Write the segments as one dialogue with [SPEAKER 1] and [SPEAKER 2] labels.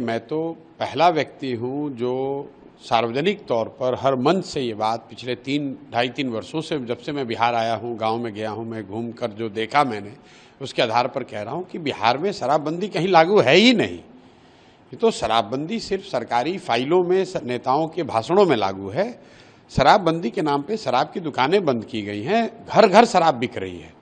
[SPEAKER 1] मैं तो पहला व्यक्ति हूं जो सार्वजनिक तौर पर हर मंच से ये बात पिछले 2.5-3 वर्षों से, जब से मैं बिहार आया हूं, गांव में गया हूं, मैं घूमकर जो देखा मैंने, उसके आधार पर कह रहा हूं कि बिहार में शराबबंदी कहीं लागू है ही नहीं। ये तो शराबबंदी सिर्फ सरकारी फाइलों में, नेताओं के भाषणों में लागू है। शराबबंदी के नाम पे शराब की दुकानें बंद की गई हैं, घर घर शराब बिक रही है।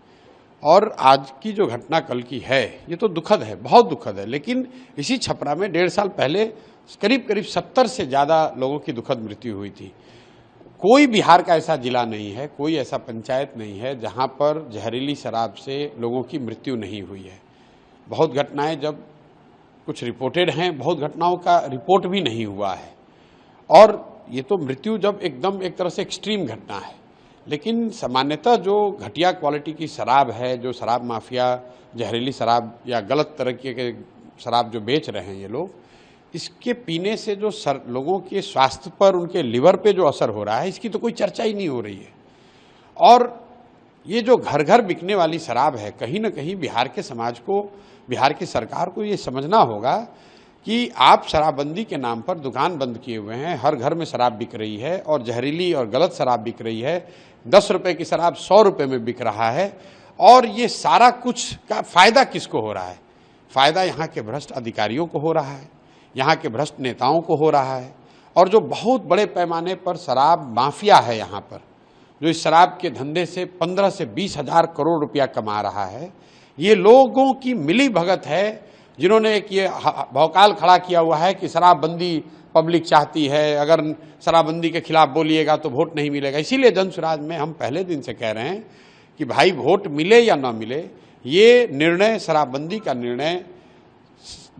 [SPEAKER 1] और आज की जो घटना कल की है, ये तो दुखद है, बहुत दुखद है। लेकिन इसी छपरा में 1.5 साल पहले करीब 70 से ज़्यादा लोगों की दुखद मृत्यु हुई थी। कोई बिहार का ऐसा जिला नहीं है, कोई ऐसा पंचायत नहीं है जहां पर जहरीली शराब से लोगों की मृत्यु नहीं हुई है। बहुत घटनाएं जब कुछ रिपोर्टेड हैं, बहुत घटनाओं का रिपोर्ट भी नहीं हुआ है। और ये तो मृत्यु जब एकदम एक तरह से एक्सट्रीम घटना है। लेकिन सामान्यतः जो घटिया क्वालिटी की शराब है, जो शराब माफिया जहरीली शराब या गलत तरह के शराब जो बेच रहे हैं ये लोग, इसके पीने से जो लोगों के स्वास्थ्य पर, उनके लिवर पे जो असर हो रहा है, इसकी तो कोई चर्चा ही नहीं हो रही है। और ये जो घर घर बिकने वाली शराब है, कहीं ना कहीं बिहार के समाज को, बिहार की सरकार को ये समझना होगा कि आप शराबबंदी के नाम पर दुकान बंद किए हुए हैं, हर घर में शराब बिक रही है और जहरीली और गलत शराब बिक रही है। 10 रुपए की शराब 100 रुपए में बिक रहा है। और ये सारा कुछ का फायदा किसको हो रहा है? फायदा यहाँ के भ्रष्ट अधिकारियों को हो रहा है, यहाँ के भ्रष्ट नेताओं को हो रहा है। और जो बहुत बड़े पैमाने पर शराब माफिया है यहाँ पर, जो इस शराब के धंधे से 15 से 20 हजार करोड़ रुपया कमा रहा है, ये लोगों की मिली भगत है, जिन्होंने एक ये भौकाल खड़ा किया हुआ है कि शराबबंदी पब्लिक चाहती है, अगर शराबबंदी के खिलाफ बोलिएगा तो वोट नहीं मिलेगा। इसीलिए जन स्वराज में हम पहले दिन से कह रहे हैं कि भाई वोट मिले या ना मिले, ये निर्णय, शराबबंदी का निर्णय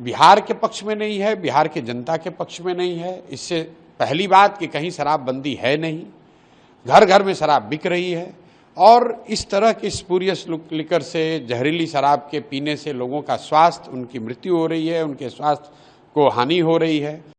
[SPEAKER 1] बिहार के पक्ष में नहीं है, बिहार के जनता के पक्ष में नहीं है। इससे पहली बात कि कहीं शराबबंदी है नहीं, घर घर में शराब बिक रही है। और इस तरह के स्पूरियस लिकर से, जहरीली शराब के पीने से लोगों का स्वास्थ्य, उनकी मृत्यु हो रही है, उनके स्वास्थ्य को हानि हो रही है।